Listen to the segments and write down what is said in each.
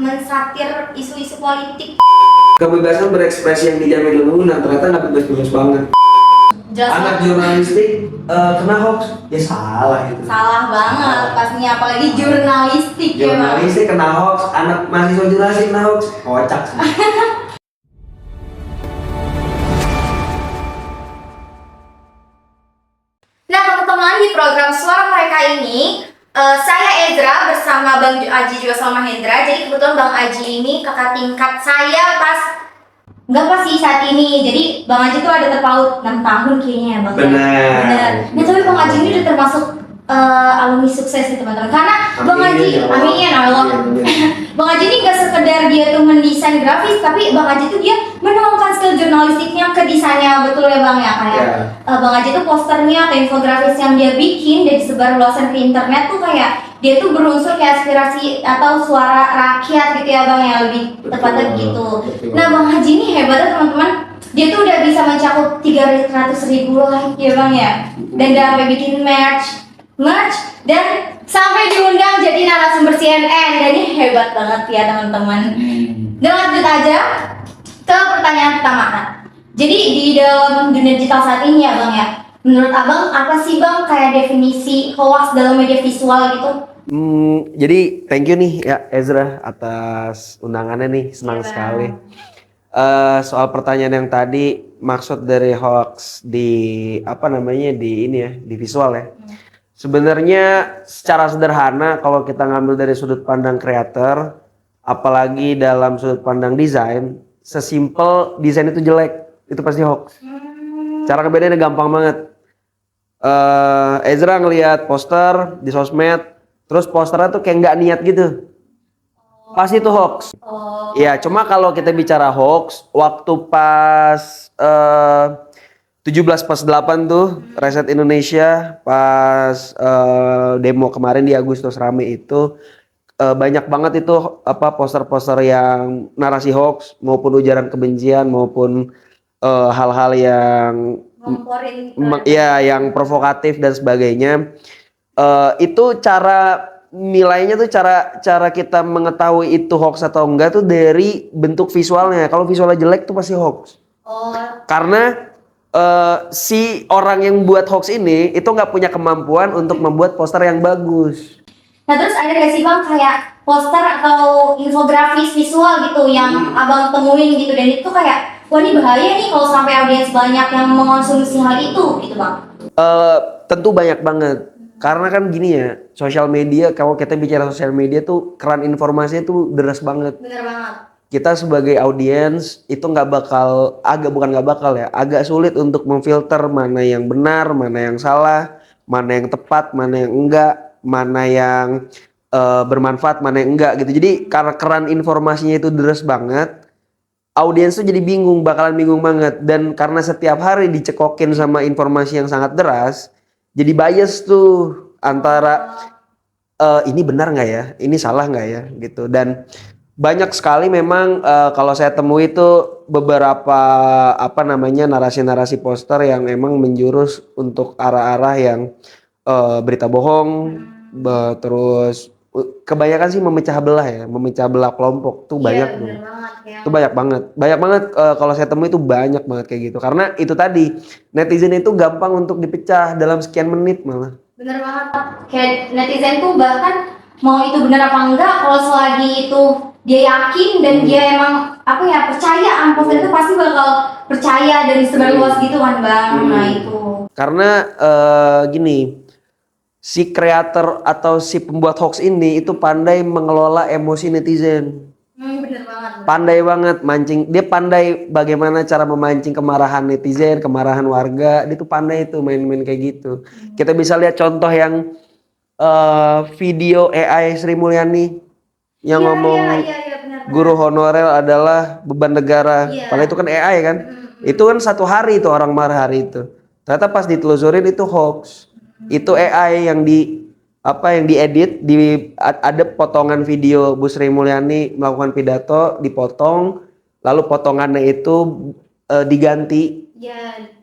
mensatir isu-isu politik. Kebebasan berekspresi yang dijamin undang-undang ternyata nggak bebas-bebas banget. Jelas Anak jurnalistik kena hoax, ya salah itu. salah banget pastinya, apalagi jurnalistik ya Bang. Jurnalistik kena hoax, anak mahasiswa jurnalistik kena hoax, kocak sih. Nah, teman-teman, di program Suara Mereka ini saya Ezra bersama Bang Aji juga sama Hendra. Jadi kebetulan Bang Aji ini kakak tingkat saya nggak pas sih saat ini. Jadi Bang Aji tuh ada terpaut 6 tahun kayaknya ya Bang. Benar. Nah, tapi Bang Aji ini udah termasuk alumni sukses nih teman-teman. Karena Bang Aji, amin ya Allah. Bang Aji ini nggak sekedar dia tuh mendesain grafis, tapi Bang Aji tuh dia menuangkan skill jurnalistiknya ke desainnya, betul ya Bang ya, kayak Bang Aji tuh posternya atau infografis yang dia bikin dan disebar luasan ke internet tuh kayak dia tuh berunsur kayak aspirasi atau suara rakyat gitu ya Bang ya, lebih tepatnya begitu. Nah, Bang Haji ini hebatnya teman-teman, dia tuh udah bisa mencakup 300.000 like ya Bang ya, dan udah sampai bikin merch dan sampai diundang jadi narasumber CNN, dan ini hebat banget ya teman-teman. Dan lanjut aja ke pertanyaan pertama. Jadi di dalam dunia digital saat ini ya Bang ya, menurut Abang apa sih Bang kayak definisi hoax dalam media visual gitu? Jadi thank you nih ya Ezra atas undangannya nih, senang sekali. Soal pertanyaan yang tadi, maksud dari hoax di apa namanya di ini ya, di visual ya. Sebenarnya secara sederhana kalau kita ngambil dari sudut pandang kreator, apalagi dalam sudut pandang desain, sesimpel desain itu jelek, itu pasti hoax. Cara ngebedainnya gampang banget. Ezra ngelihat poster di sosmed, terus posternya tuh kayak nggak niat gitu, pasti itu hoax. Ya, cuma kalau kita bicara hoax, waktu pas 17+8 tuh Reset Indonesia pas demo kemarin di Agustus rame itu, banyak banget itu apa poster-poster yang narasi hoax maupun ujaran kebencian maupun hal-hal yang yang provokatif dan sebagainya. Itu cara nilainya tuh cara kita mengetahui itu hoax atau enggak tuh dari bentuk visualnya. Kalau visualnya jelek tuh pasti hoax. Karena si orang yang buat hoax ini itu nggak punya kemampuan untuk membuat poster yang bagus. Nah, terus ada nggak sih Bang kayak poster atau infografis visual gitu yang Abang temuin gitu, dan itu kayak wah ini bahaya nih kalau sampai audiens banyak yang mengonsumsi hal itu gitu Bang? Tentu banyak banget. Karena kan gini ya, sosial media, kalau kita bicara sosial media tuh keran informasinya tuh deras banget. Bener banget. Kita sebagai audiens itu agak sulit untuk memfilter mana yang benar, mana yang salah, mana yang tepat, mana yang enggak, mana yang bermanfaat, mana yang enggak gitu. Jadi karena keran informasinya itu deras banget, audiens tuh jadi bakalan bingung banget. Dan karena setiap hari dicekokin sama informasi yang sangat deras, jadi bias tuh antara ini benar nggak ya, ini salah nggak ya gitu. Dan banyak sekali memang kalau saya temui itu beberapa narasi-narasi poster yang emang menjurus untuk arah-arah yang berita bohong, terus kebanyakan sih memecah belah kelompok tuh banyak tuh. Itu banyak banget kalau saya temui itu banyak banget kayak gitu. Karena itu tadi netizen itu gampang untuk dipecah dalam sekian menit malah. Bener banget, kayak netizen tuh bahkan mau itu benar apa enggak, kalau selagi itu dia yakin dan dia emang percaya poster itu pasti bakal percaya dan disebar luas gitu kan Bang. Nah itu karena gini, si kreator atau si pembuat hoax ini itu pandai mengelola emosi netizen. Bener banget. Pandai banget mancing, dia pandai bagaimana cara memancing kemarahan netizen, kemarahan warga. Dia tuh pandai tuh main-main kayak gitu. Kita bisa lihat contoh yang video AI Sri Mulyani yang ngomong guru honorer adalah beban negara. Padahal itu kan AI kan. Itu kan satu hari itu orang marah hari itu. Ternyata pas ditelusurin itu hoax. Itu AI yang diedit, ada potongan video Bu Sri Mulyani melakukan pidato, dipotong, lalu potongannya itu diganti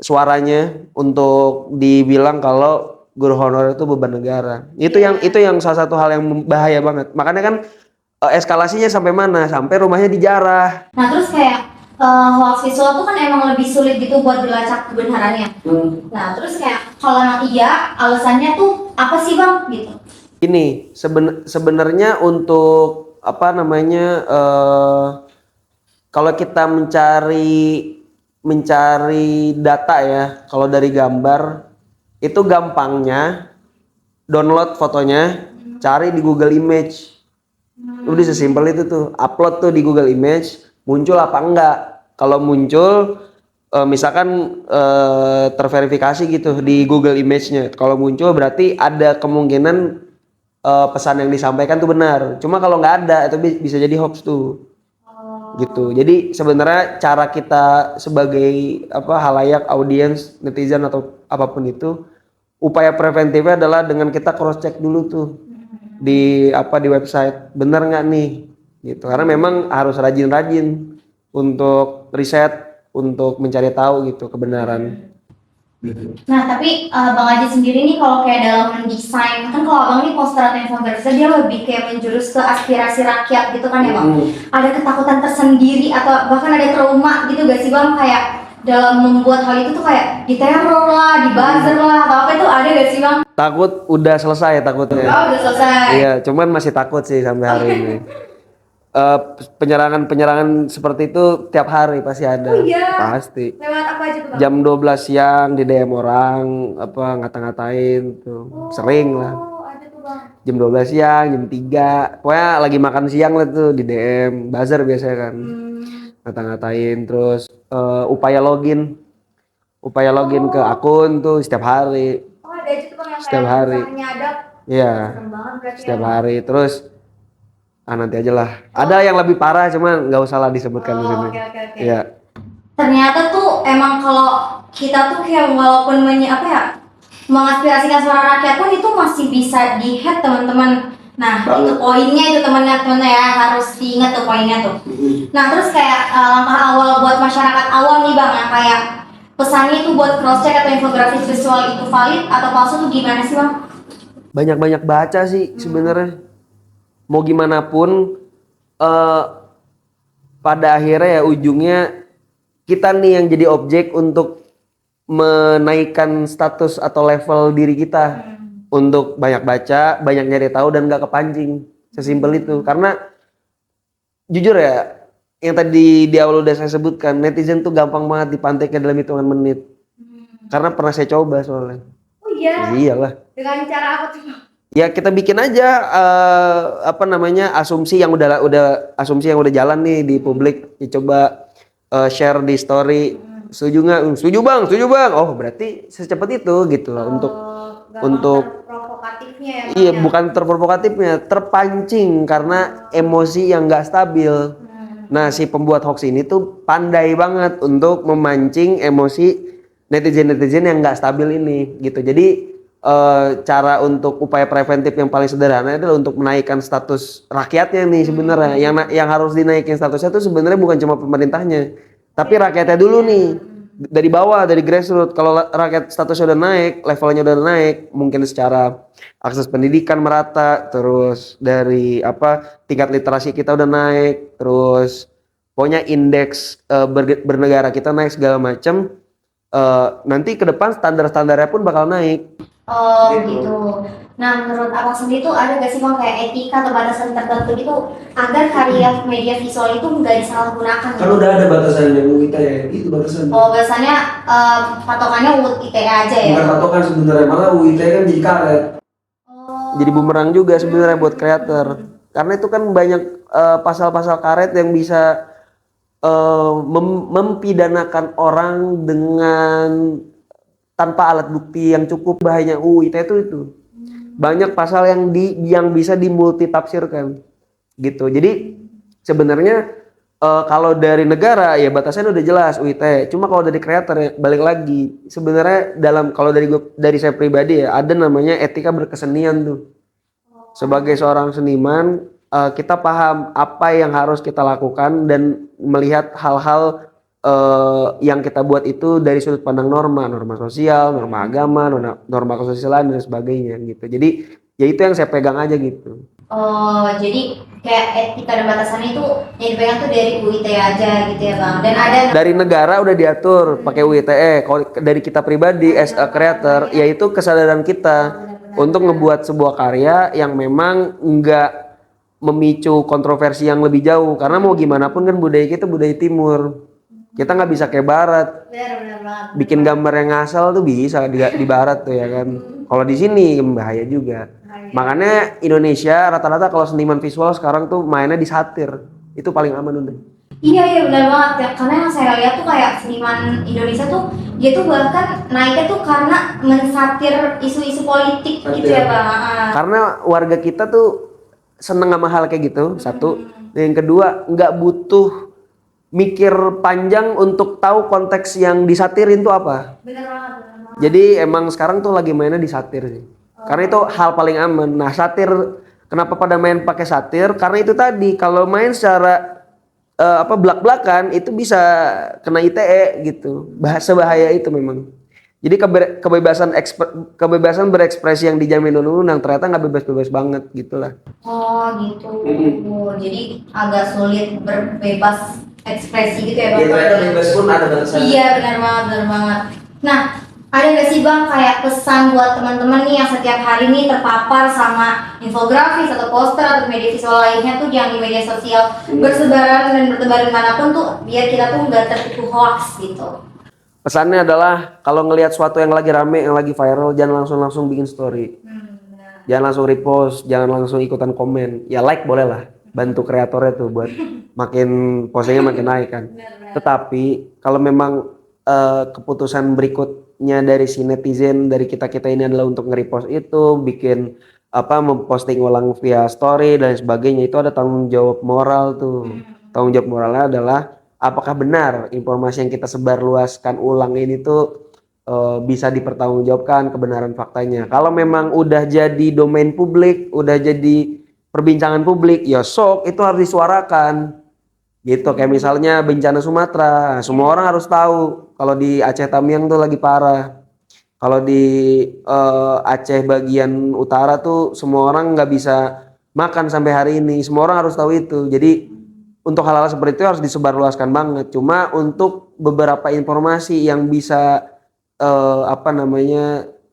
suaranya untuk dibilang kalau guru honorer itu beban negara. Itu yang salah satu hal yang bahaya banget. Makanya kan eskalasinya sampai mana? Sampai rumahnya dijarah. Nah terus kayak hoax visual tuh kan emang lebih sulit gitu buat dilacak kebenarannya. Nah terus kayak kalau emang iya alasannya tuh apa sih bang gitu? Ini sebenarnya untuk apa namanya kalau kita mencari data ya, kalau dari gambar itu gampangnya download fotonya, cari di Google Image. Udah sesimpel itu tuh, upload tuh di Google Image, muncul apa enggak. Kalau muncul misalkan terverifikasi gitu di Google Image-nya. Kalau muncul berarti ada kemungkinan pesan yang disampaikan tuh benar. Cuma kalau nggak ada itu bisa jadi hoax tuh. Gitu. Jadi sebenarnya cara kita sebagai apa halayak, audiens, netizen atau apapun itu, upaya preventifnya adalah dengan kita cross check dulu tuh di website benar nggak nih gitu. Karena memang harus rajin-rajin untuk riset, untuk mencari tahu gitu kebenaran. Nah tapi Bang Aji sendiri nih kalau kayak dalam mendesain kan kalau Abang nih poster atau infografis dia lebih kayak menjurus ke aspirasi rakyat gitu kan ya Bang. Ada ketakutan tersendiri atau bahkan ada trauma gitu gak sih Bang kayak dalam membuat hal itu tuh kayak diteror lah, dibuzzer lah atau apa itu ada gak sih Bang? Takut udah selesai takutnya. Oh udah selesai. Iya, cuman masih takut sih sampai hari ini. Penyerangan seperti itu tiap hari pasti ada. Oh iya. Pasti. Lewat apa aja tuh Bang? Jam 12 siang di DM orang apa ngata-ngatain tuh. Sering lah. Oh ada tuh Bang. Jam 12 siang, jam 3. Pokoknya lagi makan siang lah tuh di DM, buzzer biasanya kan. Ngata-ngatain terus upaya login ke akun tuh setiap hari. Oh ada aja tuh Bang yang Setiap kayak hari. nyadap. Iya. Serem banget berarti Setiap ya, hari. Terus nanti aja lah. Ada yang lebih parah cuman nggak usah lah disebutkan di sini. Oke. Iya. Ternyata tuh emang kalau kita tuh kayak walaupun mengaspirasikan suara rakyat pun itu masih bisa di-hack teman-teman. Nah itu poinnya itu teman-teman ya harus diingat tuh poinnya tuh. Nah terus kayak langkah awal buat masyarakat awam nih Bang yang kayak pesannya itu buat cross check atau infografis visual itu valid atau palsu tuh gimana sih Bang? Banyak-banyak baca sih sebenarnya. Mau gimana pun pada akhirnya ya ujungnya kita nih yang jadi objek untuk menaikkan status atau level diri kita untuk banyak baca, banyak nyari tahu dan gak kepancing. Sesimpel itu. Karena jujur ya, yang tadi di awal udah saya sebutkan, netizen tuh gampang banget dipanteknya dalam hitungan menit. Karena pernah saya coba soalnya. Oh iya? Iyalah. Dengan cara apa tuh? Ya kita bikin aja asumsi yang udah jalan nih di publik. Ya, coba share di story. Setuju nggak? Setuju bang. Oh berarti secepat itu gitu loh untuk provokatifnya ya. Iya bukan terprovokatifnya, terpancing karena emosi yang nggak stabil. Nah si pembuat hoax ini tuh pandai banget untuk memancing emosi netizen yang nggak stabil ini gitu. Jadi cara untuk upaya preventif yang paling sederhana adalah untuk menaikkan status rakyatnya nih sebenarnya. Yang harus dinaikin statusnya tuh sebenarnya bukan cuma pemerintahnya, tapi rakyatnya dulu nih. Dari bawah, dari grassroots. Kalau rakyat statusnya udah naik, levelnya udah naik, mungkin secara akses pendidikan merata, terus dari tingkat literasi kita udah naik, terus pokoknya indeks bernegara kita naik segala macam. Nanti ke depan standar-standarnya pun bakal naik. Oh gitu. Nah menurut Abang sendiri tuh ada gak sih Bang kayak etika atau batasan tertentu gitu agar karya media visual itu nggak disalahgunakan? Kan udah ada batasannya UU ITE, itu batasannya. Oh biasanya patokannya UU ITE aja ya? Bukan patokan sebenarnya, malah UU ITE kan jadi karet. Jadi bumerang juga sebenarnya buat kreator. Karena itu kan banyak pasal-pasal karet yang bisa mempidanakan orang dengan tanpa alat bukti yang cukup. Bahayanya UU ITE itu banyak pasal yang bisa dimultitafsirkan gitu. Jadi sebenarnya kalau dari negara ya batasannya udah jelas UU ITE. Cuma kalau dari kreator ya balik lagi sebenarnya kalau dari saya pribadi ya ada namanya etika berkesenian tuh. Sebagai seorang seniman kita paham apa yang harus kita lakukan dan melihat hal-hal yang kita buat itu dari sudut pandang norma sosial, norma agama, norma kesusilaan dan sebagainya gitu. Jadi ya itu yang saya pegang aja gitu. Oh, jadi kayak etika dan batasannya itu yang dipegang tuh dari UITE aja gitu ya Bang. Dan ada Dari negara udah diatur pakai UITE. Kalau dari kita pribadi as a creator, yaitu kesadaran kita untuk ngebuat sebuah karya yang memang nggak memicu kontroversi yang lebih jauh. Karena mau gimana pun kan budaya kita budaya timur. Kita nggak bisa kayak barat. benar banget. Bikin gambar yang ngasal tuh bisa di barat tuh ya kan. Kalau di sini bahaya juga. Makanya Indonesia rata-rata kalau seniman visual sekarang tuh mainnya di satir. Itu paling aman udah. Iya benar banget ya. Karena yang saya lihat tuh kayak seniman Indonesia tuh dia tuh bahkan naiknya tuh karena mensatir isu-isu politik gitu ya Bang. Karena warga kita tuh seneng sama hal kayak gitu, satu. Dan yang kedua, nggak butuh mikir panjang untuk tahu konteks yang disatirin tuh apa. Benar banget. Jadi emang sekarang tuh lagi mainnya di satir sih. Karena itu hal paling aman. Nah, satir kenapa pada main pakai satir? Karena itu tadi kalau main secara belak-belakan itu bisa kena ITE gitu. Bahaya itu memang. Jadi kebebasan berekspresi yang dijamin undang-undang ternyata nggak bebas-bebas banget gitulah. Oh gitu. Jadi agak sulit berbebas ekspresi gitu ya Bang. Bebas pun ada batasan. Iya benar banget. Nah, ada nggak sih Bang kayak pesan buat teman-teman nih yang setiap hari nih terpapar sama infografis atau poster atau media visual lainnya tuh yang di media sosial bersebaran dan bertebar dimanapun tuh biar kita tuh nggak tertipu hoax gitu. Pesannya adalah kalau ngelihat sesuatu yang lagi rame, yang lagi viral, jangan langsung bikin story. Jangan langsung repost, jangan langsung ikutan komen. Ya like boleh lah, bantu kreatornya tuh buat makin postingnya makin naik kan. Tetapi kalau memang keputusan berikutnya dari si netizen, dari kita ini adalah untuk nge-repost itu, bikin memposting ulang via story dan sebagainya, itu ada tanggung jawab moral tuh. Tanggung jawab moralnya adalah apakah benar informasi yang kita sebarluaskan ulang ini tuh bisa dipertanggungjawabkan kebenaran faktanya. Kalau memang udah jadi domain publik, udah jadi perbincangan publik, ya sok itu harus disuarakan. Gitu kayak misalnya bencana Sumatera, semua orang harus tahu kalau di Aceh Tamiang tuh lagi parah. Kalau di Aceh bagian utara tuh semua orang nggak bisa makan sampai hari ini. Semua orang harus tahu itu. Jadi untuk hal-hal seperti itu harus disebarluaskan banget. Cuma untuk beberapa informasi yang bisa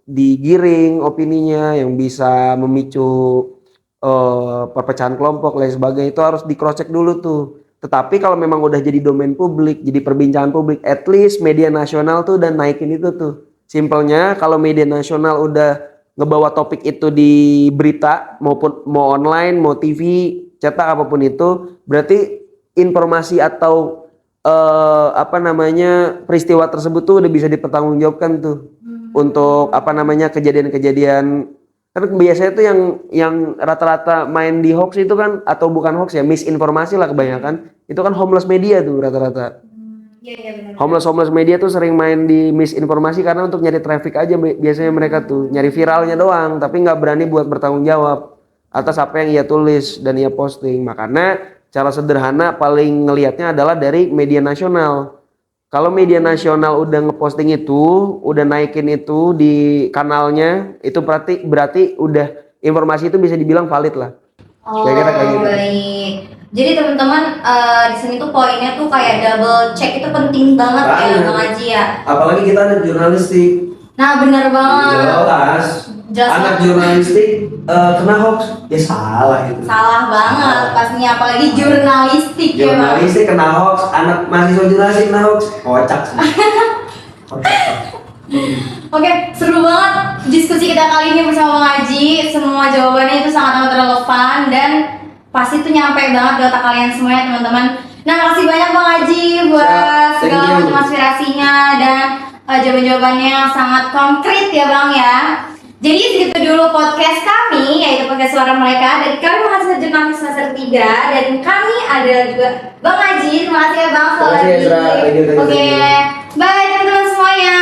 digiring opininya, yang bisa memicu perpecahan kelompok lain sebagainya, itu harus di cross check dulu tuh. Tetapi kalau memang udah jadi domain publik, jadi perbincangan publik, at least media nasional tuh udah naikin itu tuh. Simpelnya kalau media nasional udah ngebawa topik itu di berita, maupun mau online, mau TV, cetak apapun itu, berarti informasi atau peristiwa tersebut tuh udah bisa dipertanggungjawabkan tuh. Untuk kejadian-kejadian. Kan biasanya tuh yang rata-rata main di hoax itu kan, atau bukan hoax ya, misinformasi lah kebanyakan. Itu kan homeless media tuh rata-rata. Iya benar. Homeless media tuh sering main di misinformasi karena untuk nyari traffic aja biasanya mereka tuh, nyari viralnya doang, tapi nggak berani buat bertanggung jawab atas apa yang ia tulis dan ia posting. Makanya cara sederhana paling ngelihatnya adalah dari media nasional. Kalau media nasional udah ngeposting itu, udah naikin itu di kanalnya, itu berarti udah informasi itu bisa dibilang valid lah. Oh Kira-kira kayak gitu. baik. Jadi teman-teman di sini tuh poinnya tuh kayak double check itu penting banget ya Bang Haji ya. Apalagi kita ada jurnalistik. Nah benar banget. Jelas Anak banget. jurnalistik kena hoax, ya salah itu. Salah banget pastinya, apalagi jurnalistik ya Bang. Jurnalistik kena hoax, anak mahasiswa jurnalistik kena hoax, kocak sih. Oke, seru banget diskusi kita kali ini bersama Bang Haji. Semua jawabannya itu sangat-sangat relevan dan pasti itu nyampe banget di otak kalian semua ya teman-teman. Nah, makasih banyak Bang Haji buat Thank segala you. macam aspirasinya dan jawaban-jawabannya yang sangat konkret ya Bang ya. Jadi segitu dulu podcast kami, yaitu podcast Suara Mereka dari kami mahasiswa jurnalis semester 3 dan kami ada juga Bang Haji. Terima kasih ya Bang sekali Terima kasih, lagi. Ezra. Thank you. Oke, bye teman-teman semuanya.